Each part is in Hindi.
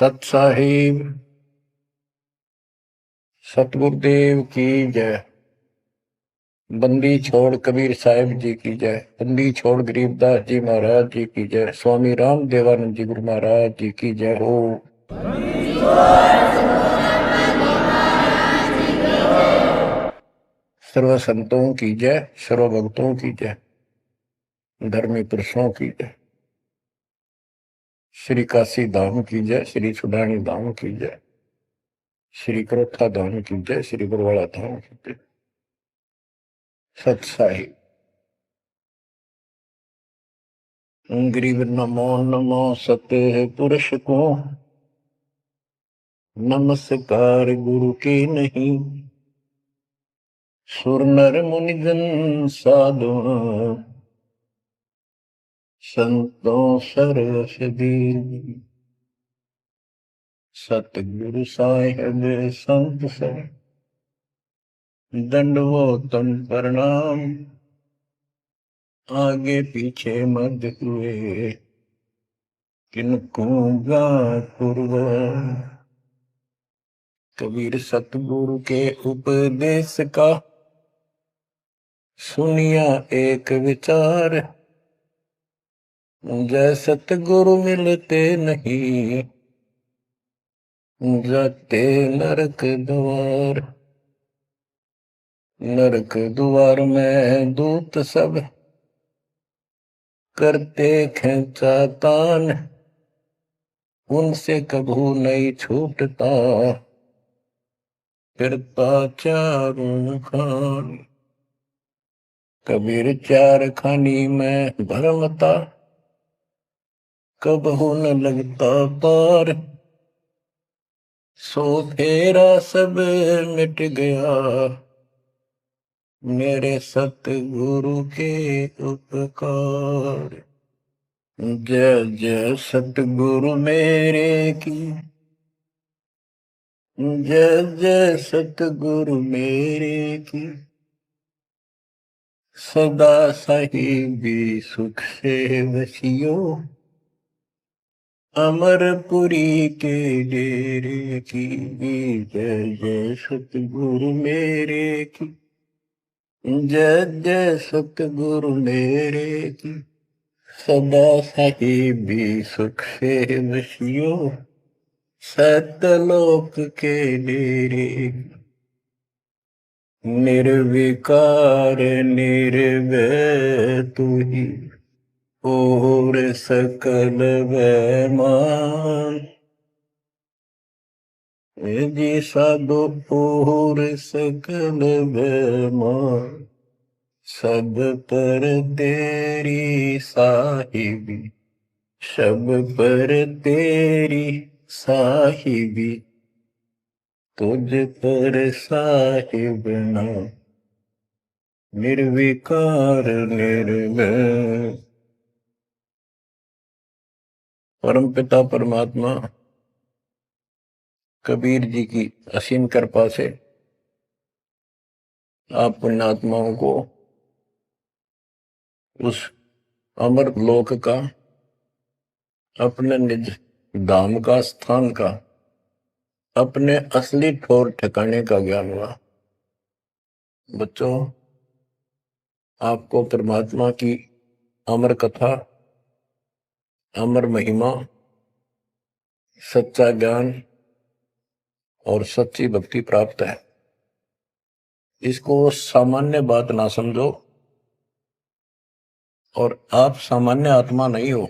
सत साहिब सतगुरुदेव की जय। बंदी छोड़ कबीर साहिब जी की जय। बंदी छोड़ गरीबदास जी महाराज जी की जय। स्वामी राम देवानंद जी गुरु महाराज जी की जय हो। सर्व संतों की जय, सर्व भक्तों की जय, धर्मी पुरुषों की जय। श्री काशी धाम की जय, श्री सुडानी धाम की जय, श्री करोथा धाम की जय, श्री बरवाड़ा धाम की जय। सत साहिब गरीब नमो नमो सत्य पुरुष को, नमस्कार गुरु के नहीं। सुर नर मुनिजन साधु, संतों सरसदी। सतगुरु साहिब संत सब, दंडवतन प्रणाम। आगे पीछे मत हुए, किनको गा कुर्बान। कबीर सतगुरु के उपदेश का, सुनिया एक विचार। जय सतगुरु मिलते नहीं, जाते नरक द्वार। नरक द्वार में दूत सब, करते खेचा तान। उनसे कभू नहीं छूटता, फिरता चारों खान। कबीर चार खानी में भरमता, कबहू न लगता पार। सो फेरा सब मिट गया, मेरे सतगुरु के उपकार। जय जय सतगुरु मेरे की, जय जय सतगुरु मेरे की। सदा साहिबी सुख से वसियो, अमरपुरी के डेरे की। जय जय सतगुरु मेरे की, जय जय सतगुरु मेरे की। सदा साहिबी सुख से वसियो, सतलोक के डेरे। निर्विकार निर्भय तू ही, और सकल वैमान। जी साधो और सकल वैमान। सब पर तेरी साहिबी, सब पर तेरी साहिबी। तुझ पर साहिब नाम, निर्विकार निर्भय। परम पिता परमात्मा कबीर जी की असीम कृपा से आप पुण्यात्माओं को उस अमर लोक का, अपने निज धाम का, स्थान का, अपने असली ठोर ठिकाने का ज्ञान हुआ। बच्चों, आपको परमात्मा की अमर कथा, अमर महिमा, सच्चा ज्ञान और सच्ची भक्ति प्राप्त है। इसको सामान्य बात ना समझो, और आप सामान्य आत्मा नहीं हो।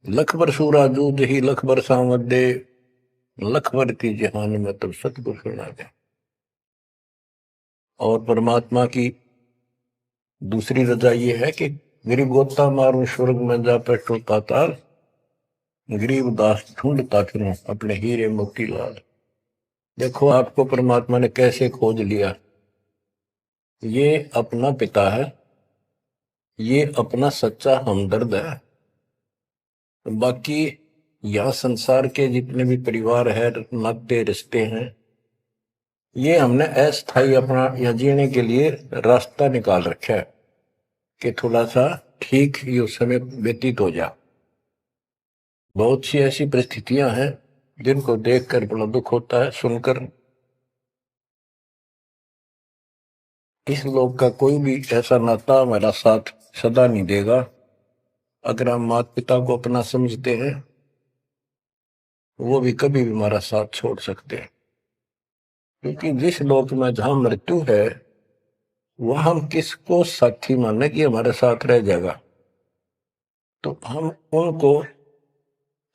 लख बर सूरा दूध ही लख बर सामत दे, लख बर की जहान में तब सतगुरु सुना दे। और परमात्मा की दूसरी रजा ये है कि गरीब गोता मारू स्वर्ग में जा पेटो पाताल, गरीब दास ढूंढता फिरूं अपने हीरे मोती लाल। देखो आपको परमात्मा ने कैसे खोज लिया। ये अपना पिता है, ये अपना सच्चा हमदर्द है। बाकी यह संसार के जितने भी परिवार है, नाते रिश्ते हैं, ये हमने अस्थायी अपना या जीने के लिए रास्ता निकाल रखा है कि थोड़ा सा ठीक ये समय व्यतीत हो जा। बहुत सी ऐसी परिस्थितियां हैं जिनको देखकर बड़ा दुख होता है सुनकर। इस लोक का कोई भी ऐसा नाता हमारा साथ सदा नहीं देगा। अगर हम माता पिता को अपना समझते हैं, वो भी कभी भी हमारा साथ छोड़ सकते हैं। क्योंकि जिस लोक में जहां मृत्यु है, वह हम किसको साथी माने कि हमारे साथ रह जाएगा। तो हम उनको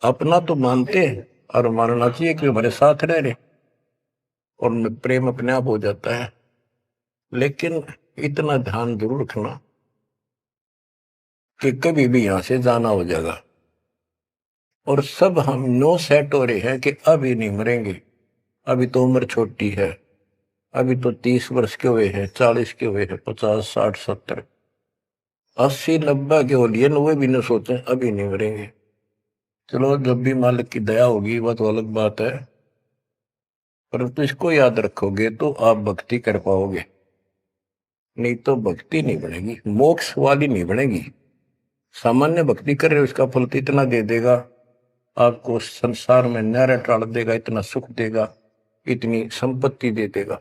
अपना तो मानते हैं और मानना चाहिए कि हमारे साथ रह रहे, और प्रेम अपने आप हो जाता है। लेकिन इतना ध्यान जरूर रखना कि कभी भी यहां से जाना हो जाएगा। और सब हम नो सेट हो रहे हैं कि अभी नहीं मरेंगे, अभी तो उम्र छोटी है, अभी तो 30 वर्ष के हुए हैं, 40 के हुए हैं, 50, 60, 70, 80, 90 के हो लिए, वे भी न सोचे अभी नहीं मरेंगे। चलो जब भी मालिक की दया होगी वह तो अलग बात है, परंतु इसको याद रखोगे तो आप भक्ति कर पाओगे। नहीं तो भक्ति नहीं बनेगी, मोक्ष वाली नहीं बनेगी। सामान्य भक्ति कर रहे हो, इसका फल तो इतना दे देगा, आपको संसार में न्यारा टाल देगा, इतना सुख देगा, इतनी संपत्ति दे देगा।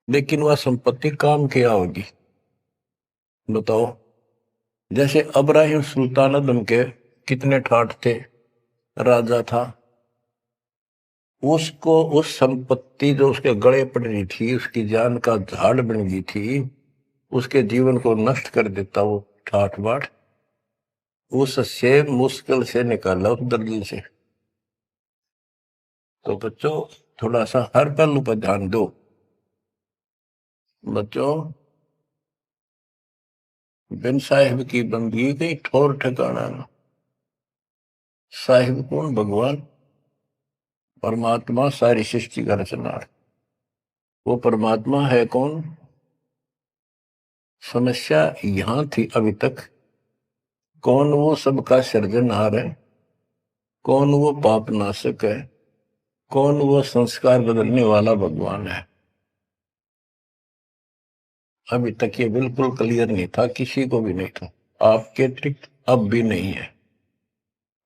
लेकिन वह संपत्ति काम क्या होगी बताओ। जैसे अब्राहिम सुल्तान अदम के कितने ठाठ थे, राजा था, उसको उस संपत्ति जो उसके गले पड़ रही थी, उसकी जान का झाड़ बन गई थी, उसके जीवन को नष्ट कर देता वो ठाठ बाट, उससे मुश्किल से निकाला उस दलदल से। तो बच्चों थोड़ा सा हर पहलू पर ध्यान दो। बच्चों बिन साहिब की बंदगी कहीं ठोर ठिकाना ना। साहिब कौन? भगवान परमात्मा, सारी सृष्टि का रचनार। वो परमात्मा है कौन? समस्या यहां थी अभी तक, कौन वो सबका सृजनहार है, कौन वो पाप नाशक है, कौन वो संस्कार बदलने वाला भगवान है। अभी तक ये बिल्कुल क्लियर नहीं था, किसी को भी नहीं था, आपके अतिरिक्त अब भी नहीं है।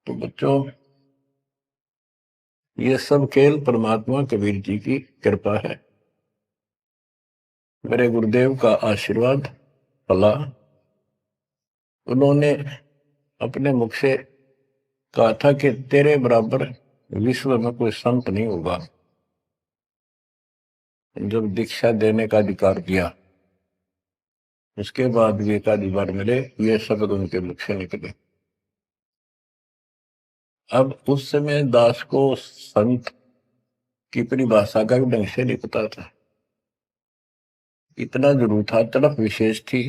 तो बच्चों ये सब खेल परमात्मा कबीर जी की कृपा है, मेरे गुरुदेव का आशीर्वाद फला। उन्होंने अपने मुख से कहा था कि तेरे बराबर विश्व में कोई संत नहीं होगा। जब दीक्षा देने का अधिकार दिया, उसके बाद भी एक आधी बार मिले, ये शब्द उनके मुख से निकले। अब उस समय दास को संत की परिभाषा का भी ढंग से नहीं पता था। इतना जरूर था, तड़प विशेष थी।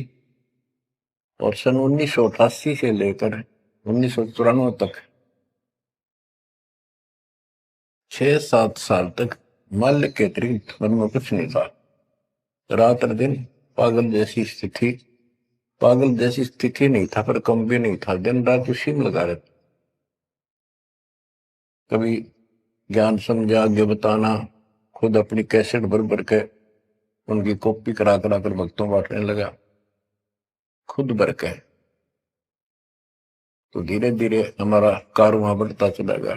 और सन 1988 से लेकर 1994 तक 6-7 साल तक माल्य के अतिरिक्त मन में कुछ नहीं था। रात और दिन पागल जैसी स्थिति, पागल जैसी स्थिति नहीं था पर कम भी नहीं था, दिन रात उसी में लगा रहता। कभी ज्ञान समझा आगे बताना, खुद अपनी कैसेट भर भर के उनकी कॉपी करा करा कर भक्तों बांटने लगा, खुद भर के। तो धीरे धीरे हमारा कारवां बढ़ता चला गया।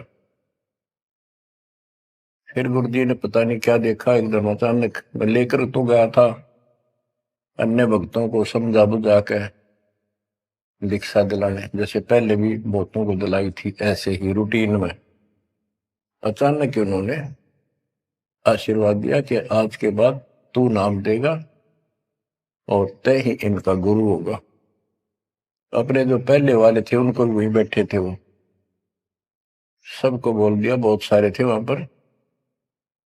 फिर गुरु जी ने पता नहीं क्या देखा, एकदम अचानक मैं लेकर तो गया था, अन्य भक्तों को समझा बुझा के दीक्षा दिलाने, जैसे पहले भी बहुतों को दिलाई थी, ऐसे ही रूटीन में। अचानक उन्होंने आशीर्वाद दिया कि आज के बाद तू नाम देगा और तय ही इनका गुरु होगा। अपने जो पहले वाले थे उनको भी वहीं बैठे थे, वो सबको बोल दिया, बहुत सारे थे वहां पर,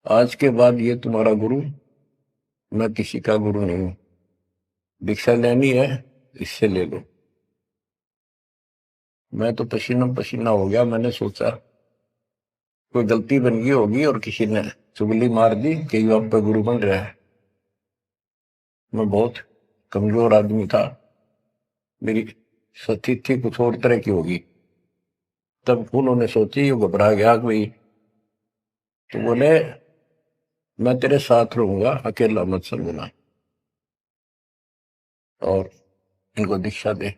आज के बाद ये तुम्हारा गुरु, मैं किसी का गुरु नहीं हूं। दीक्षा लेनी है इससे ले लो। मैं तो पसीना पसीना हो गया। मैंने सोचा कोई गलती बन गई होगी और किसी ने चुगली मार दी कि ये आप पे गुरु बन रहा है। मैं बहुत कमजोर आदमी था, मेरी स्थिति कुछ और तरह की होगी। तब उन्होंने सोची, ये घबरा गया कोई, तो बोले मैं तेरे साथ रहूंगा, अकेला मत समझना, और इनको दीक्षा दे।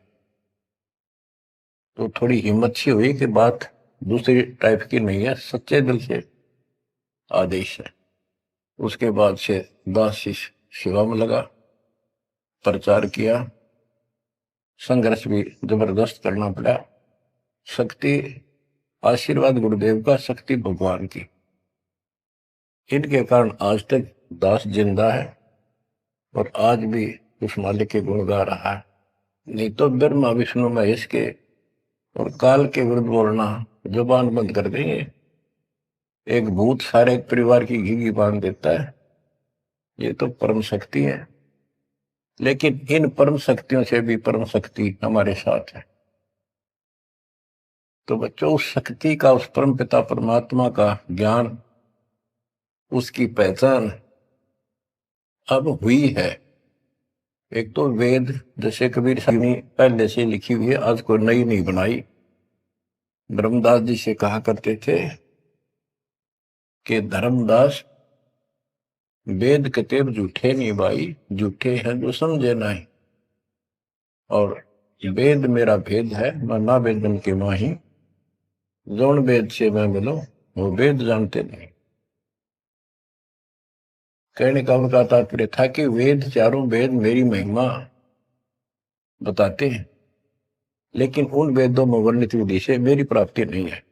तो थोड़ी हिम्मत सी हुई कि बात दूसरी टाइप की नहीं है, सच्चे दिल से आदेश है। उसके बाद से दास शिष्य सेवा में लगा, प्रचार किया, संघर्ष भी जबरदस्त करना पड़ा। शक्ति आशीर्वाद गुरुदेव का, शक्ति भगवान की, इनके कारण आज तक दास जिंदा है और आज भी उस मालिक के गुण गा रहा है। नहीं तो ब्रह्मा विष्णु महेश के और काल के विरुद्ध बोलना जुबान बंद कर देंगे। एक भूत सारे परिवार की घी बांध देता है, ये तो परम शक्ति है। लेकिन इन परम शक्तियों से भी परम शक्ति हमारे साथ है। तो बच्चों, उस शक्ति का, उस परम पिता परमात्मा का ज्ञान, उसकी पहचान अब हुई है। एक तो वेद, जैसे कबीर साहब ने पहले से लिखी हुई है, आज कोई नई नहीं बनाई। ब्रह्मदास जी से कहा करते थे कि धर्मदास वेद कतेब झूठे नहीं भाई, झूठे हैं जो समझे नहीं। और वेद मेरा भेद है, मैं ना वेदन के माही, जौन वेद से मैं मिलो वो वेद जानते नहीं। कहने का उनका तात्पर्य था कि वेद, चारों वेद मेरी महिमा बताते हैं, लेकिन उन वेदों में वर्णित विधि से मेरी प्राप्ति नहीं है।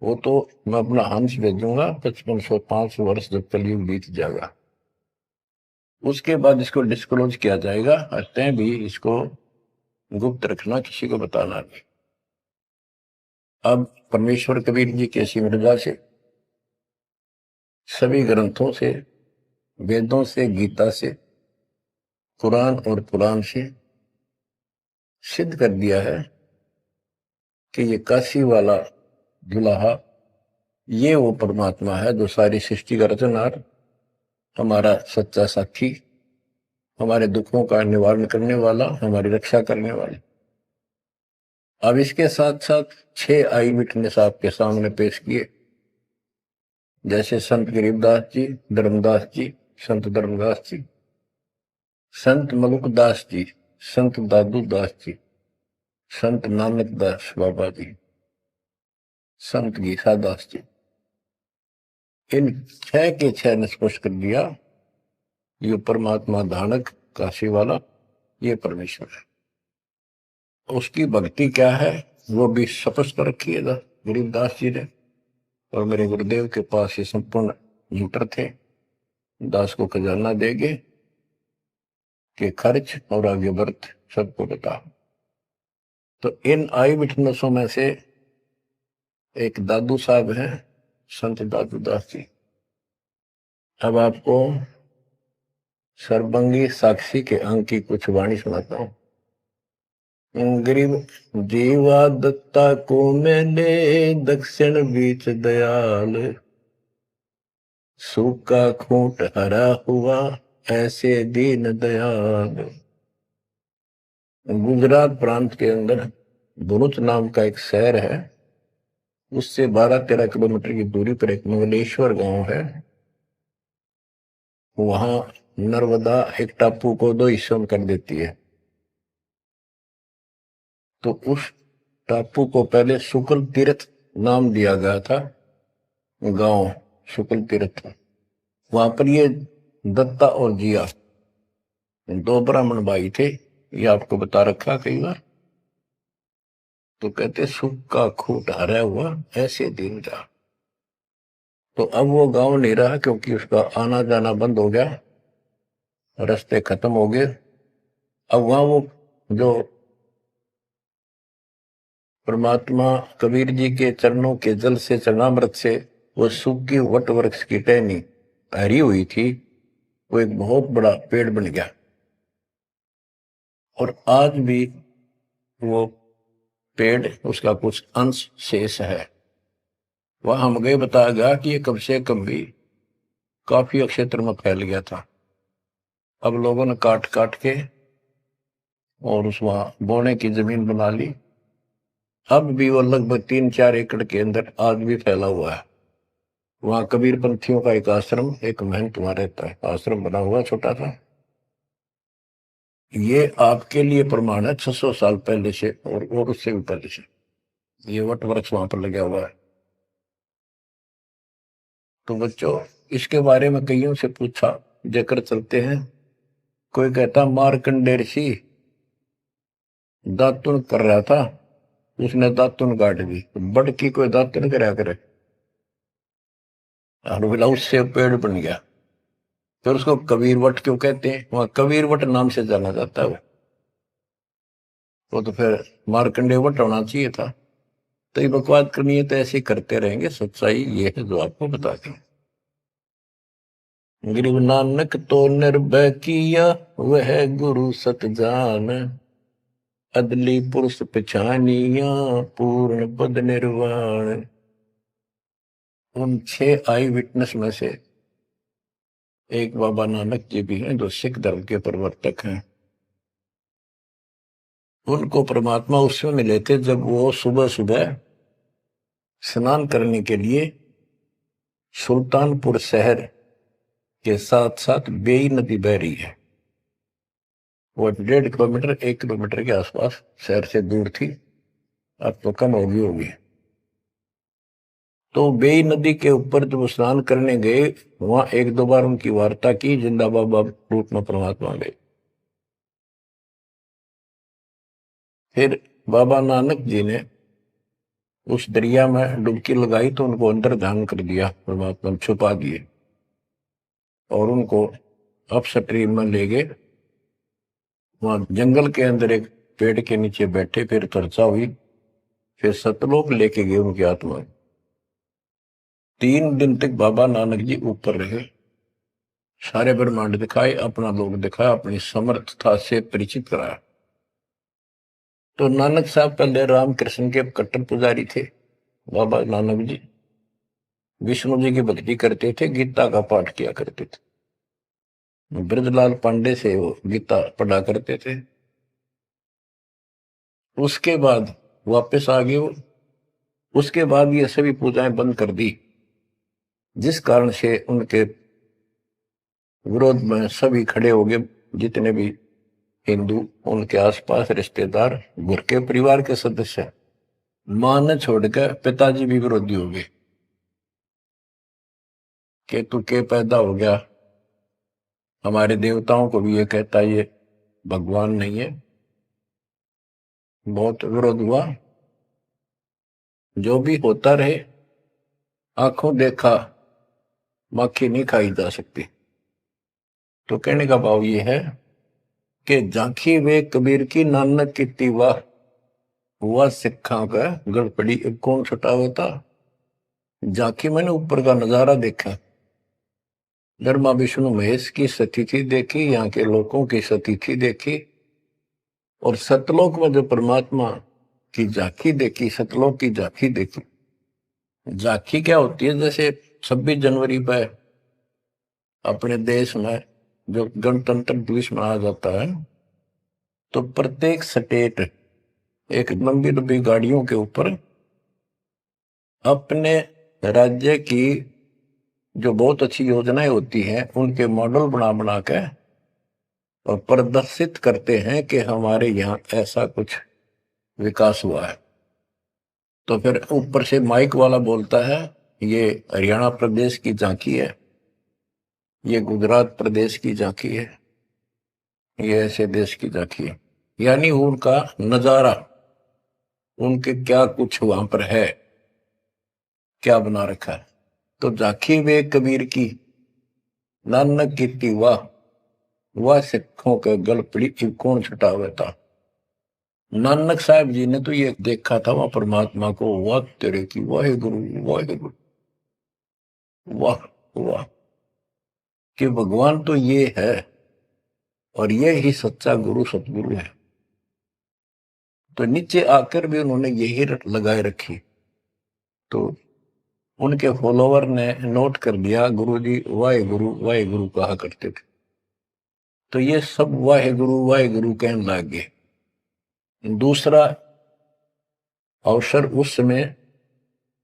वो तो मैं अपना हंस भेजूंगा 5505 वर्ष जब कलयुग बीत जाएगा, उसके बाद इसको डिस्क्लोज किया जाएगा। तय भी इसको गुप्त रखना, किसी को बताना नहीं। अब परमेश्वर कबीर जी की ऐसी मृदा से, सभी ग्रंथों से, वेदों से, गीता से, कुरान और पुराण से सिद्ध कर दिया है कि ये काशी वाला दुल्हा, ये वो परमात्मा है जो सारी सृष्टि का रचनहार, हमारा सच्चा साथी, हमारे दुखों का निवारण करने वाला, हमारी रक्षा करने वाला। अब इसके साथ साथ 6 आई विटनेस आपके सामने पेश किए, जैसे संत गरीबदास जी, धर्मदास जी, संत धर्मदास जी, संत मलुकदास जी, संत दादू दास जी, संत नानक दास बाबा जी, संत गीसा दास जी। इन 6 के 6 ने स्पष्ट कर दिया, ये परमात्मा धानक काशी वाला, ये परमेश्वर है। उसकी भक्ति क्या है वो भी स्पष्ट रखिएगा गरीबदास जी ने। और मेरे गुरुदेव के पास ये संपूर्ण मीटर थे, दास को खजाना देंगे कि खर्च और आगे वर्त सबको बता। तो इन आई विटनेसों में से एक दादू साहब हैं, संत दादू दास जी। अब आपको सर्वंगी साक्षी के अंक की कुछ वाणी सुनाता हूं। गरीब जीवा दत्ता को मैंने दक्षिण बीच दयाल, सूखा खूंट हरा हुआ ऐसे दीन दयाल। गुजरात प्रांत के अंदर भरूच नाम का एक शहर है, उससे 12-13 किलोमीटर की दूरी पर एक मंगलेश्वर गांव है। वहां नर्मदा एक टापू को 2 हिस्सों में कर देती है। तो उस टापू को पहले शुक्ल तीर्थ नाम दिया गया था, गांव शुक्ल तीर्थ। वहां पर ये दत्ता और जिया 2 ब्राह्मण भाई थे, ये आपको बता रखा कई बार। तो कहते सुख का खूट हरा हुआ ऐसे दिन था। तो अब वो गांव नहीं रहा, क्योंकि उसका आना जाना बंद हो गया, रास्ते खत्म हो गए। अब वहां वो जो परमात्मा कबीर जी के चरणों के जल से, चरणामृत से वो सूखी वट वृक्ष की टहनी हरी हुई थी, वो एक बहुत बड़ा पेड़ बन गया। और आज भी वो पेड़, उसका कुछ अंश शेष है। वह हम गए, बताया गया कि ये कम से कम भी काफी क्षेत्र में फैल गया था। अब लोगों ने काट काट के और उस वहां बोने की जमीन बना ली। अब भी वो लगभग 3-4 एकड़ के अंदर आज भी फैला हुआ है। वहां कबीर पंथियों का एक आश्रम, एक महंत वहां रहता है, आश्रम बना हुआ छोटा सा। ये आपके लिए प्रमाण है 600 साल पहले से और उससे भी पहले से ये वट वृक्ष वहां पर लगा हुआ है। तो बच्चों इसके बारे में कईयों से पूछा, देकर चलते हैं। कोई कहता मार्कंडेय ऋषि दातुन कर रहा था, उसने दातुन काट दी। बड़ की कोई दातुन करा करे और बोला उससे पेड़ बन गया। फिर उसको कबीर वट क्यों कहते हैं? वहां कबीर वट नाम से जाना जाता है वो तो फिर मार्कंडेय वट होना चाहिए था। तो ये बकवाद करनी है तो ऐसे करते रहेंगे। सच्चाई ये है जो आपको बता दी। गरीब नानक तो निर्भय किया वह गुरु सत जान, अदली पुरुष पछानिया पूर्ण पद निर्वाण। उन 6 आई विटनेस में से एक बाबा नानक जी भी हैं जो सिख धर्म के प्रवर्तक हैं। उनको परमात्मा उस समय मिले थे जब वो सुबह सुबह स्नान करने के लिए सुल्तानपुर शहर के साथ साथ बेई नदी बह रही है, वो 1.5 किलोमीटर 1 किलोमीटर के आसपास शहर से दूर थी, अब तो कम होगी। तो बेई नदी के ऊपर जब स्नान करने गए वहां 1-2 बार उनकी वार्ता की, जिंदा बाबा रूप में परमात्मा गए। फिर बाबा नानक जी ने उस दरिया में डुबकी लगाई तो उनको अंदर ध्यान कर दिया, परमात्मा ने छुपा दिए और उनको अपस्ट्रीम में ले गए। वहां जंगल के अंदर एक पेड़ के नीचे बैठे, फिर चर्चा हुई, फिर सतलोक लेके गए उनकी आत्मा। 3 दिन तक बाबा नानक जी ऊपर रहे, सारे ब्रह्मांड दिखाए, अपना लोक दिखाया, अपनी समर्थता से परिचित कराया। तो नानक साहब पहले रामकृष्ण के कट्टर पुजारी थे। बाबा नानक जी विष्णु जी की भक्ति करते थे, गीता का पाठ किया करते थे। ब्रजलाल पांडे से वो गीता पढ़ा करते थे। उसके बाद वापस आ गए वो। उसके बाद ये सभी पूजाएं बंद कर दी, जिस कारण से उनके विरोध में सभी खड़े हो गए, जितने भी हिंदू, उनके आसपास रिश्तेदार, घर के परिवार के सदस्य। मां ने छोड़कर पिताजी भी विरोधी हो गए कि तू के पैदा हो गया, हमारे देवताओं को भी ये कहता ये भगवान नहीं है। बहुत विरोध हुआ। जो भी होता रहे, आंखों देखा मक्खी नहीं खाई जा सकती। तो कहने का भाव ये है कि झांकी वे कबीर की नानक की वाह, हुआ सिखा का गड़पड़ी कौन छुटावा था। झांकी मैंने ऊपर का नजारा देखा, ब्रह्मा विष्णु महेश की स्थिति देखी, यहाँ के लोगों की स्थिति देखी, और सतलोक में जो परमात्मा की झांकी देखी, सतलोक की झांकी देखी। झांकी क्या होती है? जैसे 26 जनवरी पर अपने देश में जो गणतंत्र दिवस मनाया जाता है, तो प्रत्येक स्टेट एक लंबी लंबी गाड़ियों के ऊपर अपने राज्य की जो बहुत अच्छी योजनाएं होती हैं उनके मॉडल बना बना के और प्रदर्शित करते हैं कि हमारे यहाँ ऐसा कुछ विकास हुआ है। तो फिर ऊपर से माइक वाला बोलता है ये हरियाणा प्रदेश की झांकी है, ये गुजरात प्रदेश की झांकी है, ये ऐसे देश की झांकी है। यानी उनका नजारा, उनके क्या कुछ वहां पर है, क्या बना रखा है। तो झांकी वे कबीर की नानक की वाह, वह सिखों के गल पड़ी कौन छुटावे था। नानक साहब जी ने तो ये देखा था वहां परमात्मा को, वाह तेरे की वाहे गुरु वाहे गुरु, वाह वाह, कि भगवान तो ये है और ये ही सच्चा गुरु सतगुरु है। तो नीचे आकर भी उन्होंने यही रट लगाए रखी। तो उनके फॉलोवर ने नोट कर लिया गुरु जी वाहे गुरु कहा करते थे। तो ये सब वाहे गुरु कहने लग गए। दूसरा अवसर उस समय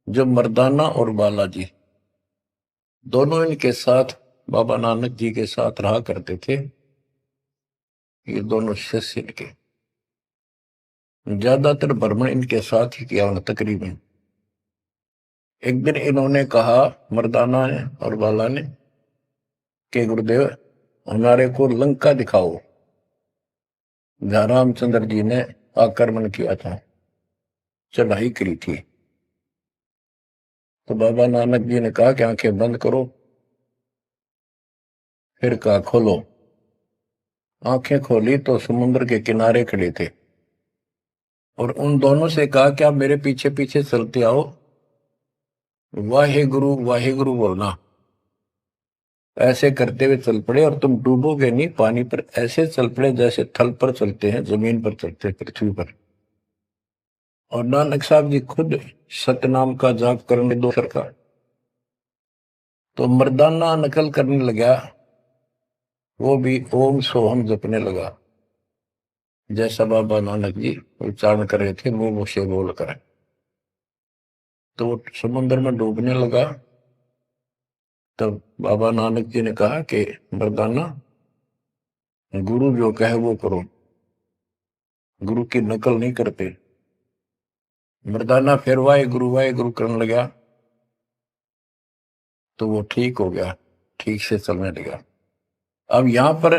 जब मर्दाना और बालाजी दोनों इनके साथ बाबा नानक जी के साथ रहा करते थे, ये दोनों शिष्य इनके, ज्यादातर भ्रमण इनके साथ ही किया उन्होंने तकरीबन। एक दिन इन्होंने कहा, मर्दाना ने और बाला ने, कि गुरुदेव हमारे को लंका दिखाओ, जहां रामचंद्र जी ने आक्रमण किया था, चढ़ाई करी थी। तो बाबा नानक जी ने कहा कि आंखें बंद करो, फिर कहा खोलो। आंखें खोली तो समुद्र के किनारे खड़े थे, और उन दोनों से कहा कि आप मेरे पीछे पीछे चलते आओ, वाहे गुरु बोलना। ऐसे करते हुए चल पड़े, और तुम डूबोगे नहीं पानी पर, ऐसे चल पड़े जैसे थल पर चलते हैं, जमीन पर चलते हैं, पृथ्वी पर। और नानक साहब जी खुद सतनाम का जाप करने दो सरकार, तो मर्दाना नकल करने लगा, वो भी ओम सोहम जपने लगा, जैसा बाबा नानक जी उच्चारण कर रहे थे मुंह से बोल कर। तो वो समुद्र में डूबने लगा। तब बाबा नानक जी ने कहा कि मर्दाना, गुरु जो कहे वो करो, गुरु की नकल नहीं करते। मर्दाना फिर वाहे गुरु करने लगा, तो वो ठीक हो गया, ठीक से चलने लगा। अब यहां पर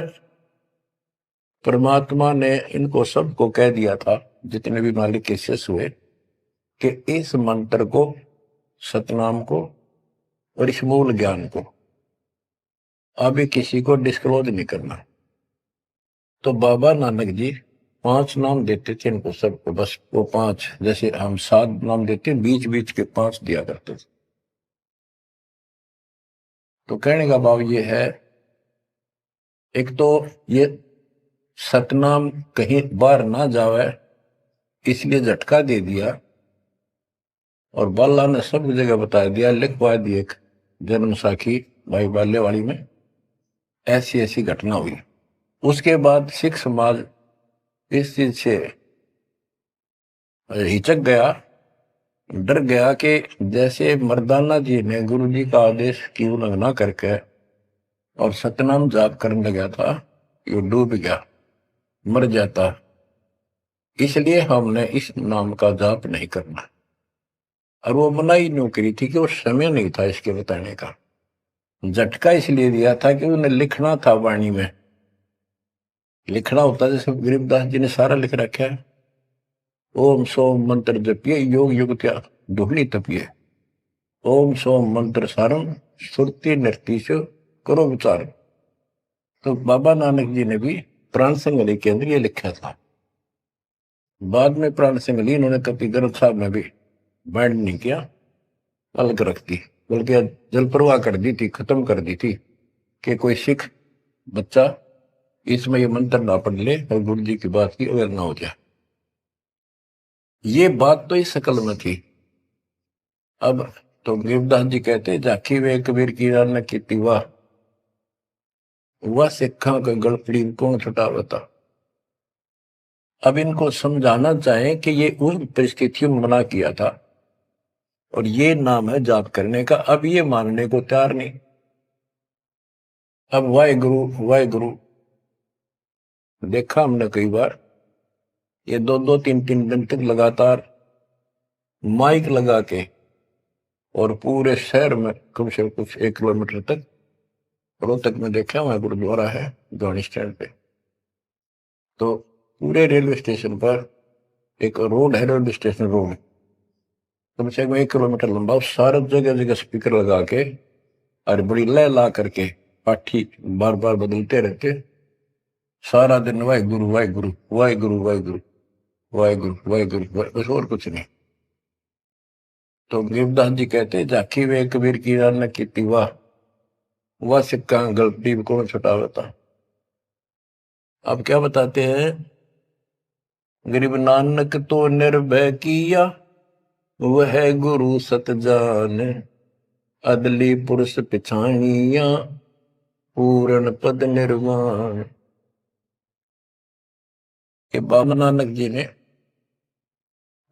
परमात्मा ने इनको सबको कह दिया था, जितने भी मालिक के शिष्य हुए, कि इस मंत्र को, सतनाम को और इस मूल ज्ञान को अभी किसी को डिस्क्लोज नहीं करना। तो बाबा नानक जी 5 नाम देते थे इनको सबको, बस वो 5, जैसे हम 7 नाम देते, बीच बीच के 5 दिया करते थे। तो कहने का भाव ये है, एक तो ये सतनाम कहीं बाहर ना जावे इसलिए झटका दे दिया, और बाला ने सब जगह बता दिया, लिखवा दी एक जन्म साखी भाई बाल्यवाड़ी में, ऐसी ऐसी घटना हुई। उसके बाद सिख समाज इस चीज से हिचक गया, डर गया कि जैसे मर्दाना जी ने गुरु जी का आदेश की उल्लंघना करके और सतनाम जाप करने लगा था, ये डूब गया, मर जाता, इसलिए हमने इस नाम का जाप नहीं करना। और वो मनाही न्यू करी थी कि वो समय नहीं था इसके बताने का, झटका इसलिए दिया था कि उन्हें लिखना था वाणी में, लिखना होता जैसे गरीबदास जी ने सारा लिख रखा है, ओम सोम मंत्र जपिए योग युग त्या ढूंढनी तपिए, ओम सोम मंत्र सारम सुरती नृतीश करो विचार। तो बाबा नानक जी ने भी प्राण संगली के अंदर ये लिखा था। बाद में प्राण संगली इन्होंने कभी ग्रंथ साहब में भी बैंड नहीं किया, अलग रख दी, बल्कि जल प्रवाह कर दी थी, खत्म कर दी थी कि कोई सिख बच्चा इसमें ये मंत्र ना पढ़ ले और गुरु जी की बात की अवेयर ना हो जाए। ये बात तो इस शकल में थी। अब तो गरीबदास जी कहते, जाखी वे कबीर की रान की वाह, वह सिखा का गड़पड़ी कौन छुटावता। अब इनको समझाना चाहें कि ये उन परिस्थितियों में मना किया था, और ये नाम है जाप करने का, अब ये मानने को तैयार नहीं। अब वाहे गुरु देखा हमने कई बार, ये 2-2 3-3 दिन तक लगातार माइक लगा के, और पूरे शहर में कम से कम कुछ 1 किलोमीटर तक, रोहतक में देखा वहां गुरुद्वारा है गाड़ी स्टैंड पे, तो पूरे रेलवे स्टेशन पर एक रोड है, रेलवे स्टेशन रोड कम से कम 1 किलोमीटर लंबा, सारे जगह जगह स्पीकर लगा के और बड़ी लय ला करके पाठी बार बार बदलते रहते, सारा दिन वाहे गुरु वाहे गुरु वाहे गुरु वाहे गुरु वाहे गुरु वाहे गुरु, बस और कुछ नहीं। तो गरीबदास जी कहते, जाखी वे कबीर की रान की वाह, वह सिक्का गलती कौन छुटावता। अब क्या बताते हैं, गरीब नानक तो निर्भय किया, वह गुरु सत जान, अदली पुरुष पिछाणिया, पूर्ण पद निर्वाण। के बाबा नानक जी ने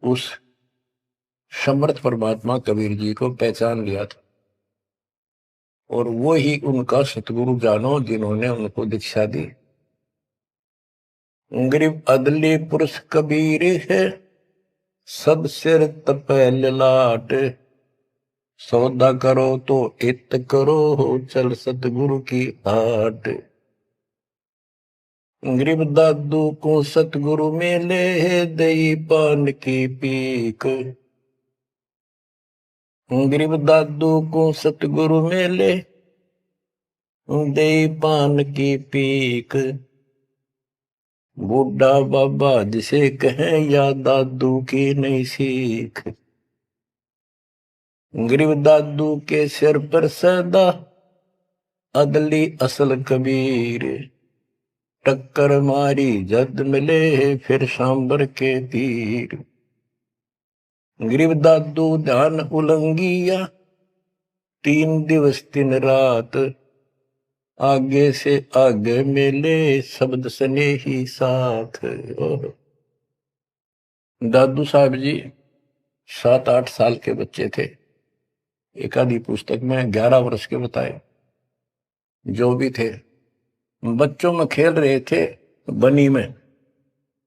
उस समर्थ परमात्मा कबीर जी को पहचान लिया था, और वो ही उनका सतगुरु जानो जिन्होंने उनको दीक्षा दी। गरीब अदली पुरुष कबीर है, सब सिर तपे ललाट। सौदा करो तो इत करो, चल सतगुरु की आट। गरीब दादू को सतगुरु मेले, दई पान की पीक। गरीब दादू को सतगुरु मेले, दई पान की पीक। बूढ़ा बाबा जिसे कहें, या दादू की नहीं सीख। गरीब दादू के सिर पर सदा, अदली असल कबीर। टक्कर मारी जद मिले, फिर सांबर के तीर। गरीब दादू ध्यान उलंगिया, 3 दिवस 3 रात। आगे से आगे मिले, शब्द सने ही साथ। दादू साहब जी 7-8 साल के बच्चे थे। एक आधी पुस्तक में 11 वर्ष के बताए। जो भी थे, बच्चों में खेल रहे थे बनी में।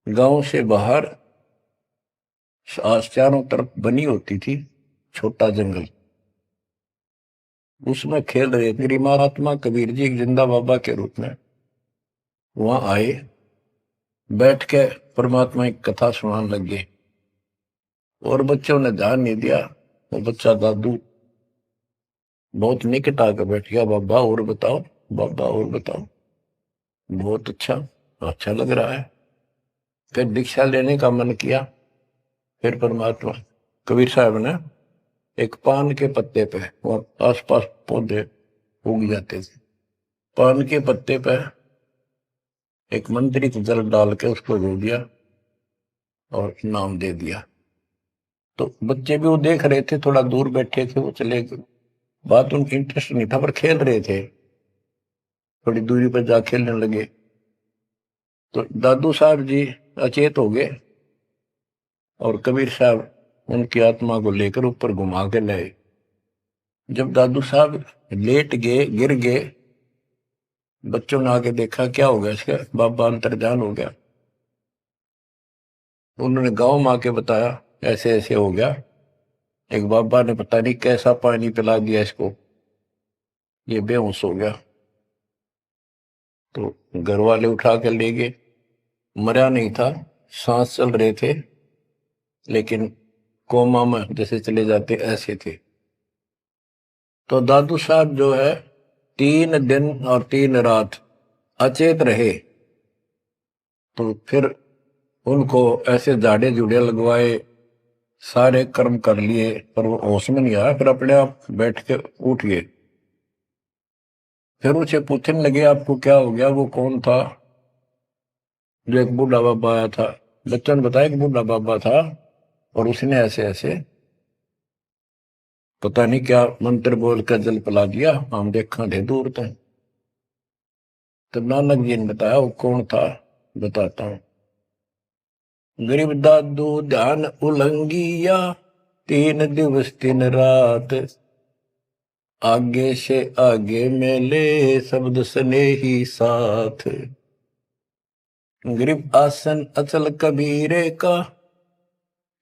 गांव से बाहर चारों तरफ बनी होती थी, छोटा जंगल, उसमें खेल रहे थे। मेरी महात्मा कबीर जी जिंदा बाबा के रूप में वहां आए, बैठ के परमात्मा की कथा सुनाने लगे और बच्चों ने ध्यान नहीं दिया। वो बच्चा दादू बहुत निकट आकर बैठ गया, बाबा और बताओ, बाबा और बताओ। बहुत अच्छा लग रहा है। फिर दीक्षा लेने का मन किया। फिर परमात्मा कबीर साहब ने एक पान के पत्ते पे, वहां आसपास पौधे उग जाते थे, पान के पत्ते पे एक मंत्रित जल डाल के उसको धो दिया और नाम दे दिया। तो बच्चे भी वो देख रहे थे, थोड़ा दूर बैठे थे, वो चले गए। बात उनकी इंटरेस्ट नहीं था, पर खेल रहे थे। थोड़ी दूरी पर जा खेलने लगे तो दादू साहब जी अचेत हो गए और कबीर साहब उनकी आत्मा को लेकर ऊपर घुमा के लाए। जब दादू साहब लेट गए, गिर गए, बच्चों ने आके देखा क्या हो गया इसका, बाबा अंतर्ध्यान हो गया। उन्होंने गांव में आके बताया ऐसे ऐसे हो गया। एक बाबा ने पता नहीं कैसा पानी पिला दिया इसको, ये बेहोश हो गया। तो घर वाले उठा कर ले गए। मरा नहीं था, सांस चल रहे थे, लेकिन कोमा में जैसे चले जाते ऐसे थे। तो दादू साहब जो है 3 दिन और 3 रात अचेत रहे। तो फिर उनको ऐसे झाड़े जुड़े लगवाए, सारे कर्म कर लिए, पर वो होश में नहीं आया। फिर अपने आप बैठ के उठ गए। फिर उसे पूछने लगे आपको क्या हो गया, वो कौन था? जो एक बूढ़ा बाबा आया था। बच्चों ने बताया कि बूढ़ा बाबा था और उसने ऐसे ऐसे पता नहीं क्या मंत्र बोल कर जल पिला दिया, हम देखा थे दूर थे। तो नानक जी ने बताया वो कौन था, बताता हूं। गरीब दादू ध्यान उलंगिया, 3 दिवस 3 रात। आगे से आगे मेले, शब्द सने ही साथ। गरीब आसन अचल कबीरे का,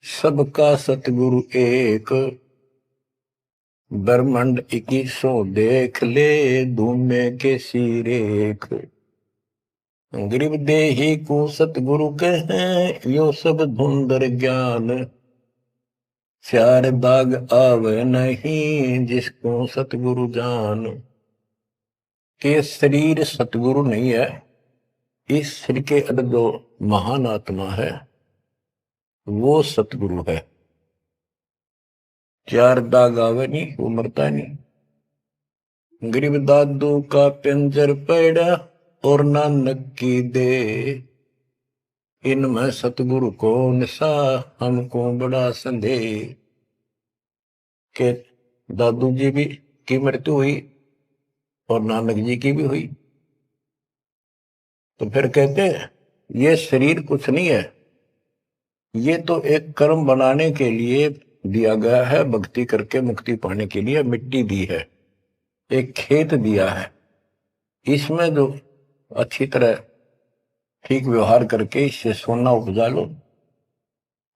सबका सतगुरु एक। ब्रह्मांड 2100 देख ले, धूमे के सिरेख। गरीब देही को सतगुरु कहें, यो सब धुंधर ज्ञान। स्यार दाग आवे नहीं, जिसको सतगुरु जान। के शरीर सतगुरु नहीं है, इस शरीर के अंदर जो महान आत्मा है वो सतगुरु है। 4 दाग आवे नहीं, वो मरता नहीं। गरीब दादू का पिंजर पड़ा, और नानक की दे। इनमें सतगुरु को निशा, हमको बड़ा संदेह। के दादू जी भी की मृत्यु हुई और नानक जी की भी हुई। तो फिर कहते हैं ये शरीर कुछ नहीं है, ये तो एक कर्म बनाने के लिए दिया गया है, भक्ति करके मुक्ति पाने के लिए मिट्टी दी है, एक खेत दिया है। इसमें जो अच्छी तरह ठीक व्यवहार करके इससे सोना उपजा लो,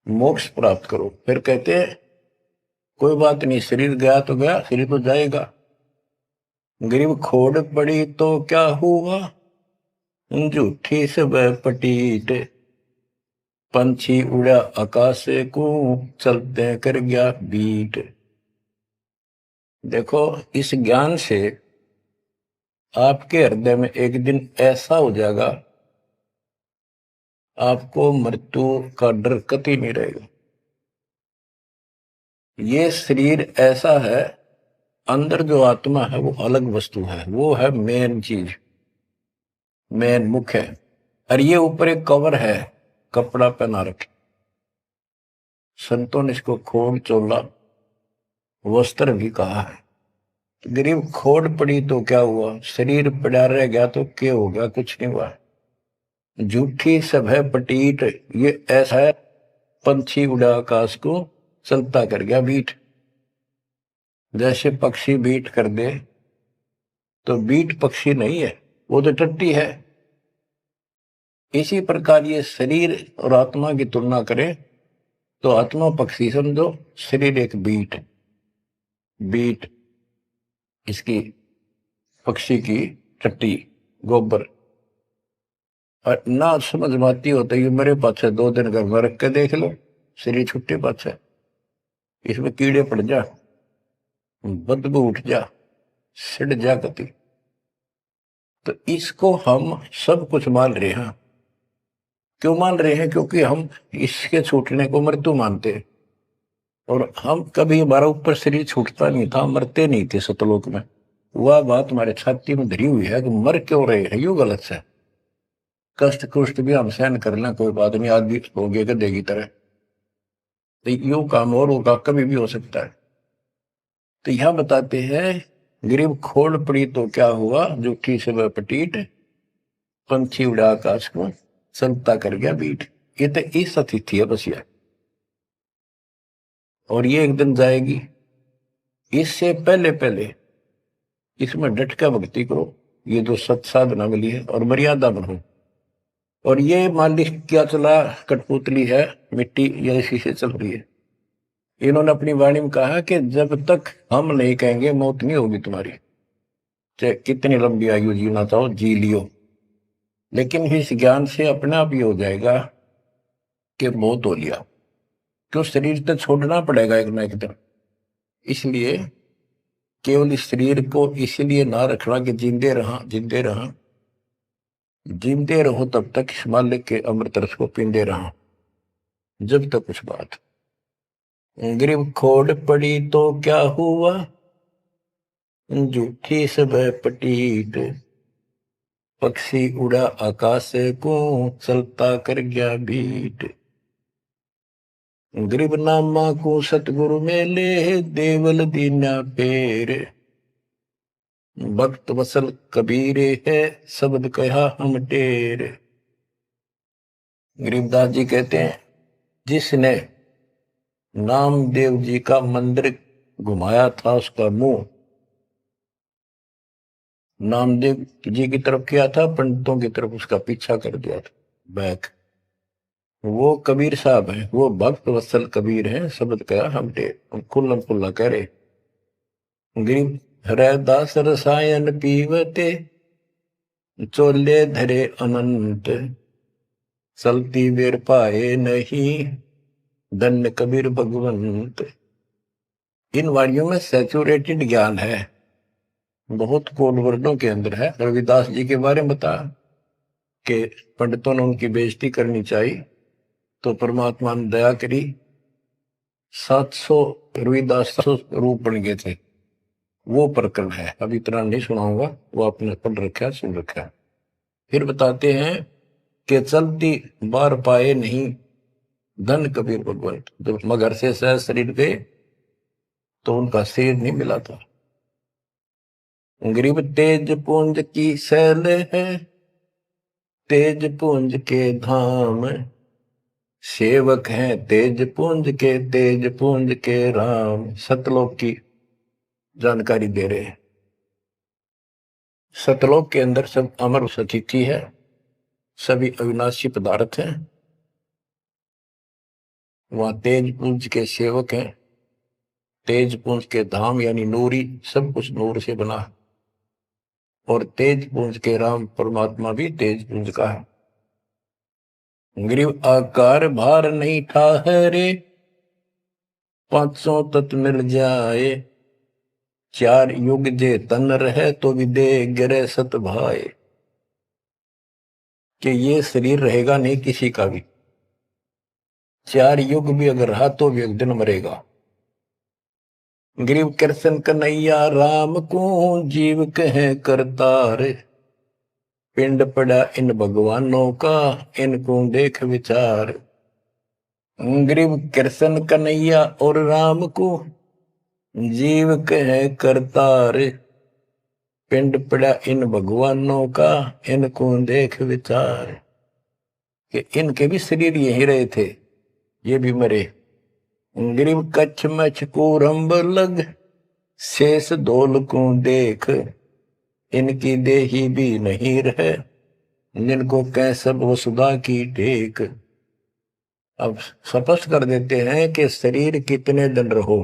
मोक्ष प्राप्त करो। फिर कहते हैं कोई बात नहीं, शरीर गया तो गया, शरीर तो जाएगा। गरीब खोड़ पड़ी तो क्या हुआ, झूठी सब पटीट, पंछी उड़ा आकाश को, चलते कर गया बीट। देखो, इस ज्ञान से आपके हृदय में एक दिन ऐसा हो जाएगा, आपको मृत्यु का डर कतई नहीं रहेगा। ये शरीर ऐसा है, अंदर जो आत्मा है वो अलग वस्तु है, वो है मेन चीज, मेन मुख्य है। और ये ऊपर एक कवर है, कपड़ा पहना रखे। संतों ने इसको खोड़ चोला वस्त्र भी कहा है। गरीब खोड़ पड़ी तो क्या हुआ, शरीर पड़ा रह गया तो क्या हो गया, कुछ नहीं हुआ। झूठी सब है पटीट, ये ऐसा है पंछी उड़ा आकाश को, चलता कर गया बीट। जैसे पक्षी बीट कर दे तो बीट पक्षी नहीं है, वो तो टट्टी है। इसी प्रकार ये शरीर और आत्मा की तुलना करें तो आत्मा पक्षी समझो, शरीर एक बीट, बीट इसकी पक्षी की टट्टी, गोबर। और ना समझ में आती होता है, मेरे पास 2 दिन घर में रख के देख लो, शरीर छुट्टे पास है, इसमें कीड़े पड़ जा, बदबू उठ जा, सिड़ जा कति। तो इसको हम सब कुछ मान रहे हैं। क्यों मान रहे हैं, क्योंकि हम इसके छूटने को मृत्यु मानते हैं। और हम कभी, हमारा ऊपर शरीर छूटता नहीं था, मरते नहीं थे सतलोक में। वह बात हमारे छाती में धरी हुई है कि मर क्यों रहे हैं, यू गलत है। कष्ट कुष्ट भी हम सहन कर लें, कोई बात नहीं, आदमी हो गए गधे की तरह, तो यू काम और होगा, कभी भी हो सकता है। तो यह बताते हैं गरीब खोड़ पड़ी तो क्या हुआ, जूठी से वह पटीट, पंछी उड़ा आकाश को, चलता कर गया बीट। ये तो इस अतिथि है बस यह, और ये एक दिन जाएगी। इससे पहले पहले इसमें डट कर भक्ति करो, ये जो सत साधना मिली है, और मर्यादा बनो। और ये मालिक क्या चला, कठपुतली है, मिट्टी ये इसी से चल रही है। इन्होंने अपनी वाणी में कहा कि जब तक हम नहीं कहेंगे मौत नहीं होगी तुम्हारी, चाहे कितनी लंबी आयु जीना चाहो जी लियो। लेकिन इस ज्ञान से अपने आप ही हो जाएगा कि मौत हो लिया, क्यों शरीर तो छोड़ना पड़ेगा एक ना एक दिन। इसलिए केवल इस शरीर को इसलिए ना रखना कि जिंदे रहा, जिंदे रहा, जिंदे रहो तब तक इस मालिक के अमृत रस को पींदे रहा, जब तक कुछ बात। गरीब खोड़ पड़ी तो क्या हुआ, झूठी सब पटीट, पक्षी उड़ा आकाश को, चलता कर गया बीट। गरीब नामा को सतगुरु मेले, देवल दीना पेर, भक्त वसल कबीरे है, शब्द कहा हम टेर। गरीबदास जी कहते हैं जिसने नामदेव जी का मंदिर घुमाया था उसका मुंह नामदेव जी की तरफ किया था, पंडितों की तरफ उसका पीछा कर दिया था, बैक। वो कबीर साहब हैं, वो भक्त वत्सल कबीर हैं, शब्द कहा हम टेर, खुल्लम खुल्ला कह रहे। गरीब हरदास रसायन पीवते, चोले धरे अनंत, चलती बेर पाए नहीं, धन्य कबीर भगवंत। इन वाणियों में सैचुरेटेड ज्ञान है, बहुत कोड वर्डों के अंदर है। रविदास जी के बारे में बता कि पंडितों ने उनकी बेइज्जती करनी चाहिए तो परमात्मा ने दया करी, 700 रविदास 700 रूप बन गए थे। वो प्रकरण है, अब इतना नहीं सुनाऊंगा, वो आपने पढ़ रखा है, सुन रखा है। फिर बताते हैं कि चलती बार पाए नहीं, धन कबीर भगवंत। जब मगर से सह शरीर गए तो उनका शरीर नहीं मिला था। गरीब तेज पुंज की शैल है, तेज पुंज के धाम, सेवक हैं तेज पुंज के, तेज पुंज के राम। सतलोक की जानकारी दे रहे हैं। सतलोक के अंदर सब अमर सतिथि है, सभी अविनाशी पदार्थ हैं। वहां तेज पुंज के सेवक हैं। तेज पुंज के धाम यानी नूरी, सब कुछ नूर से बना है। और तेज पुंज के राम परमात्मा भी तेज पुंज का है। ग्रीव आकार भार नहीं ठहरे, 500 तत् मिल जाए। 4 युग जे तन रहे तो विदे गिरे सत भाए। कि ये शरीर रहेगा नहीं किसी का भी। 4 युग भी अगर रहा तो भी एक दिन मरेगा। ग्रीव कृष्ण कन्हैया राम को जीव कहे करतार। पिंड पड़ा इन भगवानों का, इनको देख विचार। ग्रीव कृष्ण कन्हैया और राम को जीव कहे करतार। पिंड पड़ा इन भगवानों का, इनको देख विचार। कि इनके भी शरीर यही रहे थे, ये भी मरे। ग्रीव कच्छ मछ को रंब लग, शेष धोल को देख। इनकी देही भी नहीं रहे, जिनको कह सब वसुधा की टेक। अब स्पष्ट कर देते हैं कि शरीर कितने दिन रहो,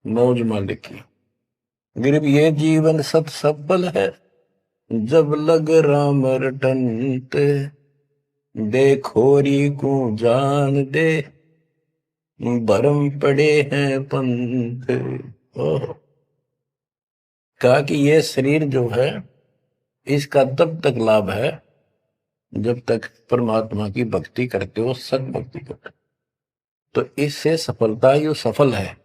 मौज मालिक की। गिरब ये जीवन सत सफल है, जब लग राम रटंत। देखोरी को जान दे, भरम पड़े हैं पंथ। कहा कि ये शरीर जो है इसका तब तक लाभ है जब तक परमात्मा की भक्ति करते हो, सत भक्ति करते हो, तो इससे सफलता यो सफल है।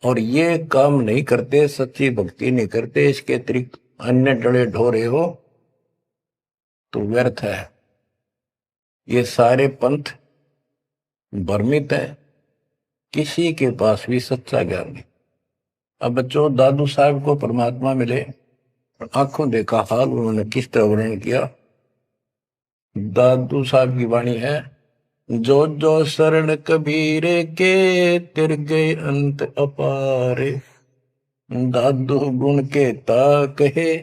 और ये काम नहीं करते, सच्ची भक्ति नहीं करते, इसके अतिरिक्त अन्य डले ढोरे हो तो व्यर्थ है। ये सारे पंथ भ्रमित है, किसी के पास भी सच्चा ज्ञान नहीं। अब बच्चों, दादू साहब को परमात्मा मिले, आंखों देखा हाल उन्होंने किस तरह वर्णन किया। दादू साहब की वाणी है, जो जो शरण कबीर के, तिर गए अंत अपारे। दादू गुण के ता कहे,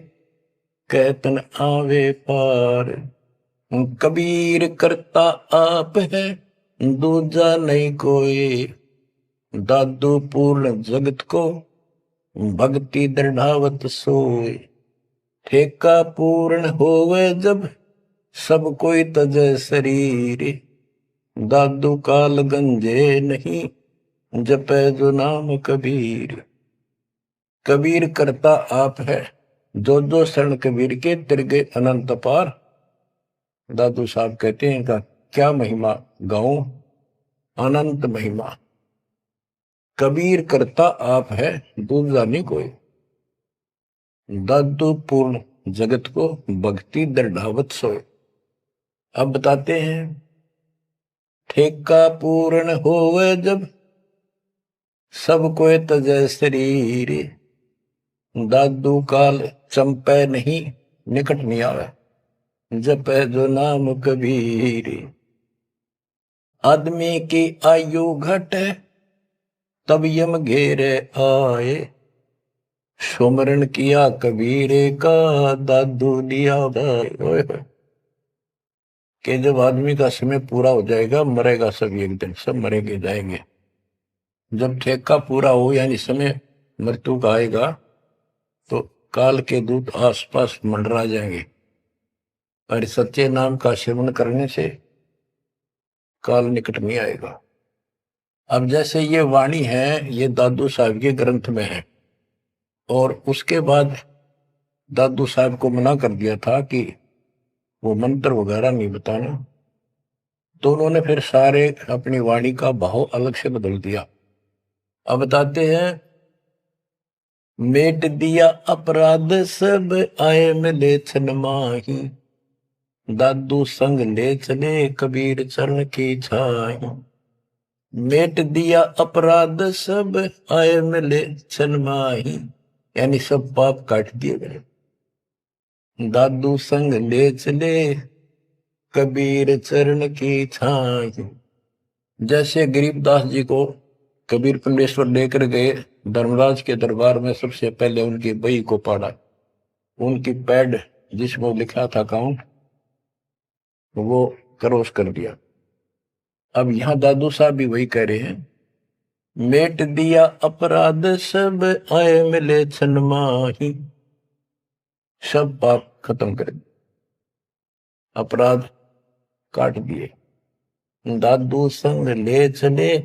कहतन आवे पार। कबीर करता आप है, दूजा नहीं कोई। दादू पूर्ण जगत को, भक्ति दृढ़ावत सोए। ठेका पूर्ण होवे जब, सब कोई तजे शरीर। दादू काल गंजे नहीं, जपे जो नाम कबीर। कबीर करता आप है, जो जो शरण कबीर के तिर गए अनंत पार। दादू साहब कहते हैं इनका क्या महिमा गाऊं, अनंत महिमा। कबीर करता आप है, दूसरा नहीं कोई। दादू पूर्ण जगत को, भक्ति दृढ़ावत सोए। अब बताते हैं, ठेका पूर्ण होवे जब, सब कोई तजय शरीर। दादू काल चंपे नहीं, निकट नहीं आवे, जपे जो नाम कबीर। आदमी की आयु घटे, तब यम घेरे आए। सुमरण किया कबीरे का, दादू दिया भाई। कि जब आदमी का समय पूरा हो जाएगा, मरेगा सब एक दिन, सब मरेंगे जाएंगे। जब ठेका पूरा हो यानी समय मृत्यु का आएगा, तो काल के दूत आसपास मंडरा जाएंगे। और सच्चे नाम का सेवन करने से काल निकट नहीं आएगा। अब जैसे ये वाणी है, ये दादू साहब के ग्रंथ में है, और उसके बाद दादू साहब को मना कर दिया था कि वो मंत्र वगैरह नहीं बताना, तो उन्होंने फिर सारे अपनी वाणी का भाव अलग से बदल दिया। अब बताते हैं, मेट दिया अपराध सब, आए मिले छन माही। दादू संग ले चले, कबीर चरण की छाई। मेट दिया अपराध सब, आए मिले छन माही। यानी सब पाप काट दिए गए। दादू संग ले चले, कबीर चरण की छाई। जैसे गरीबदास जी को कबीर पंडेश्वर लेकर गए धर्मराज के दरबार में, सबसे पहले उनकी बही को पढ़ा, उनकी पैड जिसमें लिखा था काउंट, वो क्रॉस कर दिया। अब यहां दादू साहब भी वही कह रहे हैं, मेट दिया अपराध सब आए मिले छन माही, सब पाप खत्म कर दिए, अपराध काट दिए। दादू संग ले चले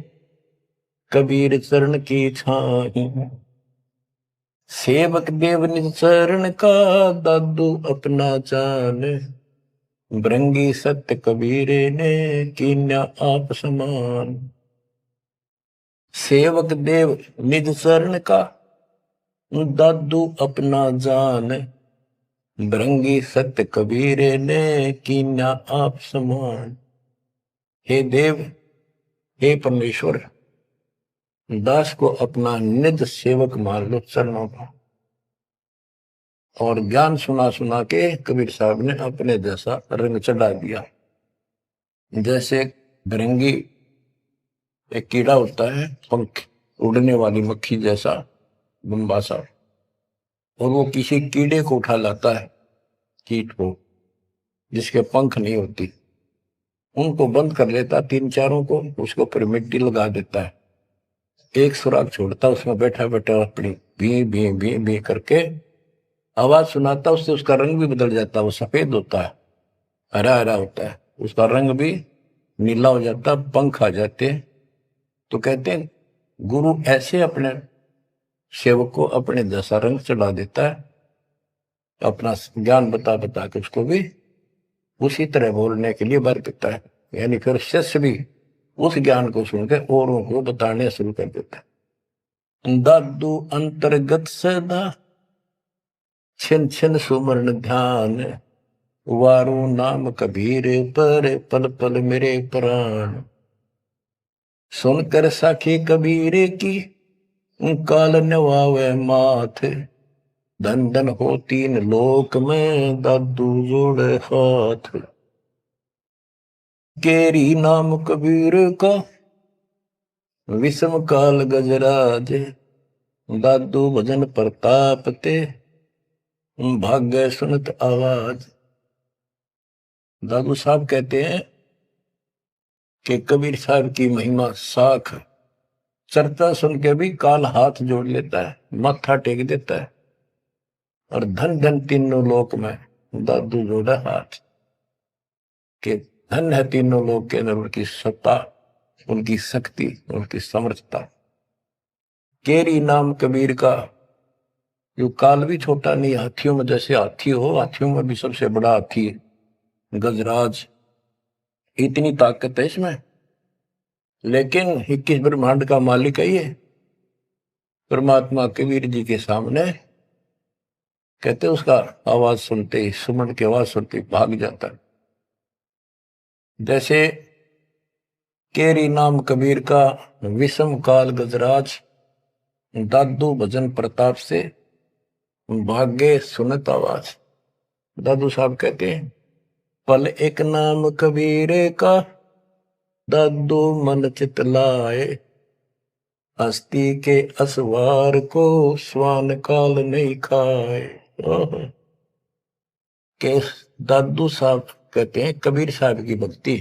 कबीर चरण की छाही, सेवक देव निज चरण का दादू अपना जान, भृंगी सत्य कबीरे ने कीन्या आप समान। सेवक देव निज चरण का दादू अपना जान, भृंगी सत्य कबीरे ने कीन्या आप समान। हे देव, हे परमेश्वर, दास को अपना निज सेवक मान लो चरणों का। और ज्ञान सुना सुना के कबीर साहब ने अपने जैसा रंग चढ़ा दिया। जैसे भृंगी एक कीड़ा होता है, पंख उड़ने वाली मक्खी जैसा बम्बासा, और वो किसी कीड़े को उठा लाता है, कीट को जिसके पंख नहीं होती, उनको बंद कर लेता, तीन चारों को, उसके ऊपर मिट्टी लगा देता है, एक सुराग छोड़ता, उसमें बैठा बैठा अपनी भी भी भी भी करके आवाज सुनाता, उससे उसका रंग भी बदल जाता, वो सफेद होता है, हरा हरा होता है, उसका रंग भी नीला हो जाता, पंख आ जाते। तो कहते हैं गुरु ऐसे अपने सेवक को अपने जैसा रंग चढ़ा देता है, अपना ज्ञान बता बता के उसको भी उसी तरह बोलने के लिए बर देता है। यानी फिर शिष्य भी उस ज्ञान को सुनकर औरों को बताने शुरू कर देता है। दादू अंतर्गत सदा छिन छिन सुमरण ध्यान, वारू नाम कबीर पर पल पल मेरे प्राण। सुनकर साखी कबीर की काल नवावे माथ, धन धन हो तीन लोक में दादू जोड़े हाथ। केरी नाम कबीर का विषम काल गजराज, दादू भजन प्रताप ते भाग्य सुनत आवाज। दादू साहब कहते हैं कि कबीर साहब की महिमा साख, चर्चा सुन के भी काल हाथ जोड़ लेता है, माथा टेक देता है, और धन धन तीनों लोक में दादू जोड़ा हाथ। के धन है तीनों लोक के अंदर उनकी सत्ता, उनकी शक्ति, उनकी समर्थता। केरी नाम कबीर का, जो काल भी छोटा नहीं, हाथियों में जैसे हाथी हो, हाथियों में भी सबसे बड़ा हाथी है गजराज, इतनी ताकत है इसमें। लेकिन 21 ब्रह्मांड का मालिक है ये परमात्मा, कबीर जी के सामने कहते उसका आवाज सुनते ही, सुमन की आवाज सुनते ही भाग जाता है। जैसे केरी नाम कबीर का विषम काल गजराज, दादू भजन प्रताप से भाग्य सुनत आवाज। दादू साहब कहते हैं पल एक नाम कबीर का, दादू मन चित लाए, हस्ती के असवार को स्वान काल नहीं खाए। के दादू साहब कहते हैं कबीर साहब की भक्ति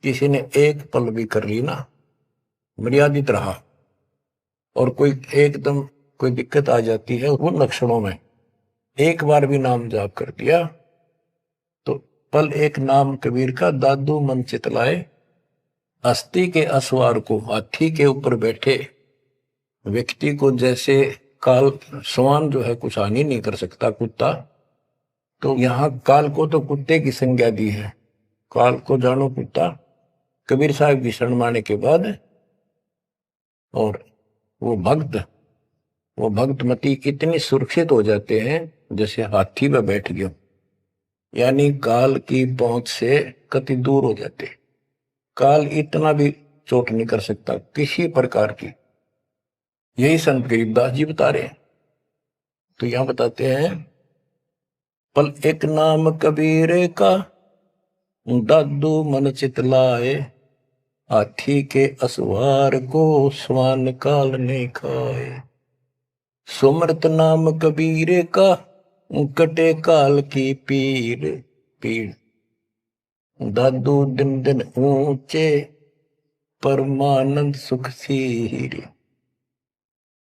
किसी ने एक पल भी कर ली ना, मर्यादित रहा, और कोई एकदम कोई दिक्कत आ जाती है उन लक्षणों में, एक बार भी नाम जाप कर दिया तो पल एक नाम कबीर का, दादू मन चितलाए, हस्ती के असवार को, हाथी के ऊपर बैठे व्यक्ति को जैसे काल, स्वान जो है कुछ हानि नहीं कर सकता, कुत्ता, तो यहां काल को तो कुत्ते की संज्ञा दी है, काल को जानो कुत्ता। कबीर साहब की शरण माने के बाद और वो भक्तमती इतनी सुरक्षित हो जाते हैं जैसे हाथी में बैठ गया, यानी काल की पहुंच से कति दूर हो जाते। काल इतना भी चोट नहीं कर सकता किसी प्रकार की, यही संत गरीबदास जी बता रहे हैं। तो यहां बताते हैं पल एक नाम कबीर का, दादू मन चितलाए, हाथी के असवार को स्वान काल ने खाए। सुमरत नाम कबीर का, कटे काल की पीर। दादू दिन दिन ऊंचे परमानंद सुख सीरे।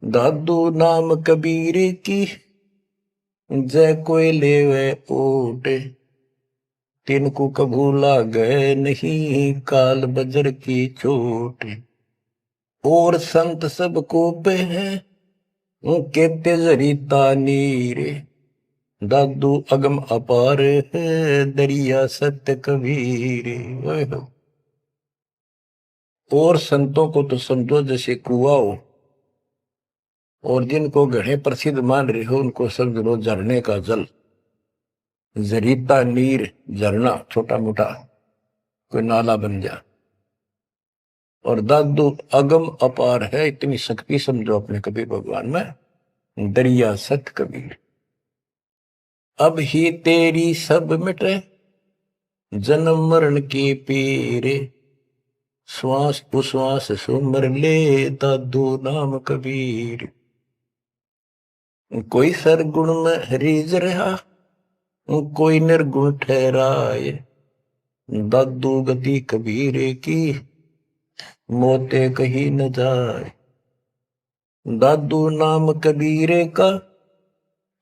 दादू नाम कबीर की जय कोई लेवे ओटे। तिनको कभू लागे नहीं काल बजर की चोट। और संत सब को पे हैं उनके तेजरीता नीरे। दादू अगम अपार है दरिया सत्य कबीर। और संतों को तो समझो जैसे कुआं हो, और जिनको घड़े प्रसिद्ध मान रहे हो उनको समझ लो झरने का जल। जरीता नीर झरना छोटा मोटा कोई नाला बन जा। और दादू अगम अपार है, इतनी शक्ति समझो अपने कबीर भगवान में। दरिया सत कबीर अब ही तेरी सब मिटे जन्म मरण के पीरे। श्वास उश्वास सुमर ले दादू नाम कबीर। कोई सरगुण में रीझ रहा कोई निर्गुण ठहराए। दादू गति कबीर की मोते कहीं न जाए। दादू नाम कबीर का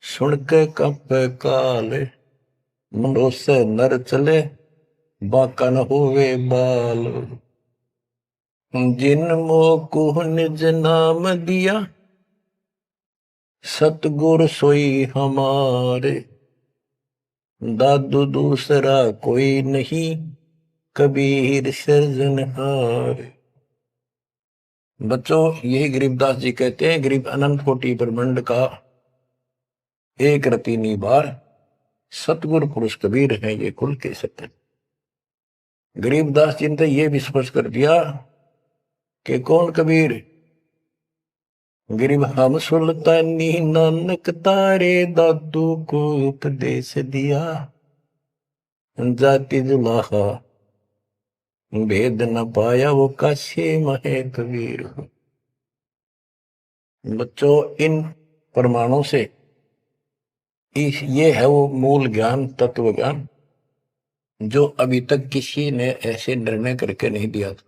सुन के कंपे काले। मुंडो से नर चले बाका न होवे बाल। जिन मोह निज नाम दिया सतगुर सोई हमारे। दादू दूसरा कोई नहीं कबीर सृजनहार। बच्चों यही गरीबदास जी कहते हैं, गरीब अनंत कोटि ब्रह्मांड का एक रति निबार सतगुरु पुरुष कबीर है ये खुल के सत्य। गरीबदास जी ने ये भी स्पष्ट कर दिया कि कौन कबीर। गरीब हम सुल्तानी नानक तारे दादू को उपदेश दिया। जाति जुलाहा भेद न पाया वो काशी महे कबीर। बच्चों इन प्रमाणों से ये है वो मूल ज्ञान तत्व ज्ञान जो अभी तक किसी ने ऐसे निर्णय करके नहीं दिया था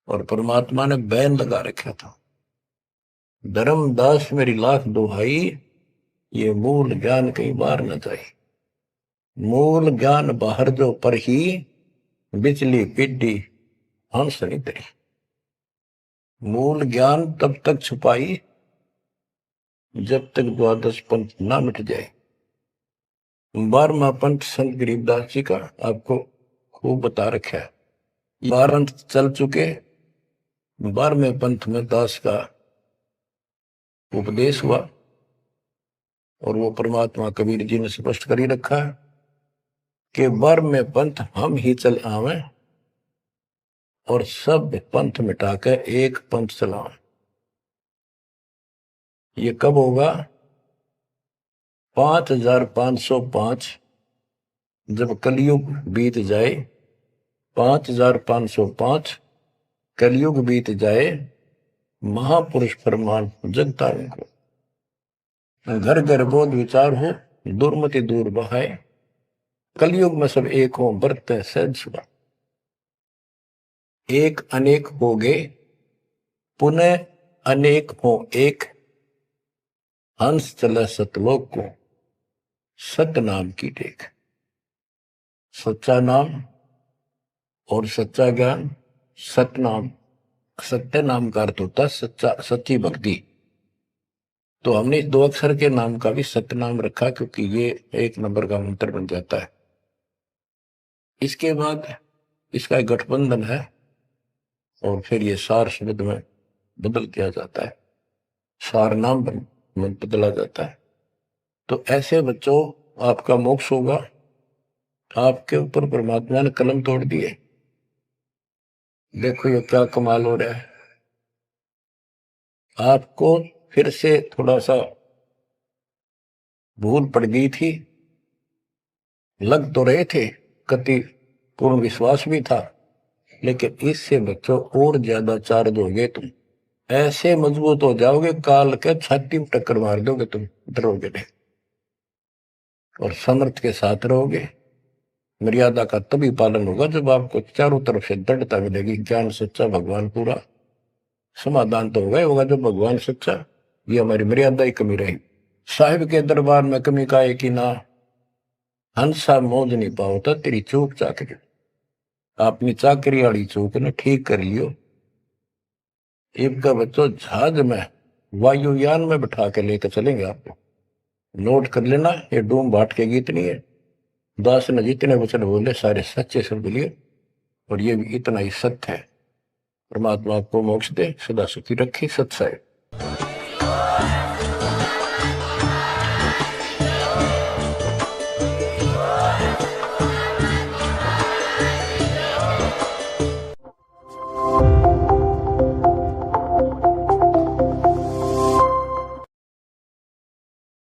और परमात्मा ने बैन लगा रखा था। धर्मदास मेरी लाख दुहाई ये मूल ज्ञान कई बार न जाए। मूल ज्ञान बाहर जो पर ही बिजली पिड्डी हंस नहीं तरी। मूल ज्ञान तब तक छुपाई जब तक द्वादश पंथ ना मिट जाए। 12वां पंथ संत गरीबदास जी का आपको खूब बता रखा है। 12 पंथ चल चुके, 12वें पंथ में दास का उपदेश हुआ और वो परमात्मा कबीर जी ने स्पष्ट कर ही रखा है कि 12वें पंथ हम ही चल आवे और सब पंथ मिटाकर एक पंथ चलावे। ये कब होगा? 5505 जब कलयुग बीत जाए। 5505 कलयुग बीत जाए। महापुरुष फरमान जगता को घर घर बोध विचार हो दुर्मति दूर बहाए। कलयुग में सब एक हो बरत सहज सुबह। एक अनेक हो गए पुनः अनेक हो एक। हंस चला सतलोक को सत्य नाम की टेक। सच्चा नाम और सच्चा ज्ञान। सत्य नाम, सत्य नाम का अर्थ होता सच्चा सच्ची भक्ति। तो हमने इस 2 अक्षर के नाम का भी सत्य नाम रखा क्योंकि ये 1 नंबर का मंत्र बन जाता है। इसके बाद इसका एक गठबंधन है और फिर ये सार शब्द में बदल किया जाता है। सार नाम बदला जाता है। तो ऐसे बच्चों आपका मोक्ष होगा। आपके ऊपर परमात्मा ने कलम तोड़ दिए। देखो ये क्या कमाल हो रहा है। आपको फिर से थोड़ा सा भूल पड़ गई थी, लग तो रहे थे, कति पूर्ण विश्वास भी था, लेकिन इससे बच्चों और ज्यादा चार्ज हो गए तुम। ऐसे मजबूत हो जाओगे काल के छाती में टक्कर मार दोगे तुम, डरोगे नहीं और समर्थ के साथ रहोगे। मर्यादा का तभी पालन होगा जब आपको चारों तरफ से दृढ़ता मिलेगी। ज्ञान सच्चा, भगवान पूरा, समाधान तो होगा ही होगा जब भगवान सच्चा। ये हमारी मर्यादा ही कमी रही। साहिब के दरबार में कमी का है कि ना, हंसा मौज नहीं पाओता तेरी चूक चाकरी। अपनी चाकरी वाली चूक ने ठीक कर लियो। इनका बच्चों जहाज में, वायुयान में बिठा के लेकर चलेंगे आपको। नोट कर लेना, ये डूम भाट के गीत नहीं है। दास ने जितने वचन बोले सारे सच्चे शब्द लिए, और ये भी इतना ही सत्य है। परमात्मा आपको मोक्ष दे, सदा सुखी रखे। सत्य है।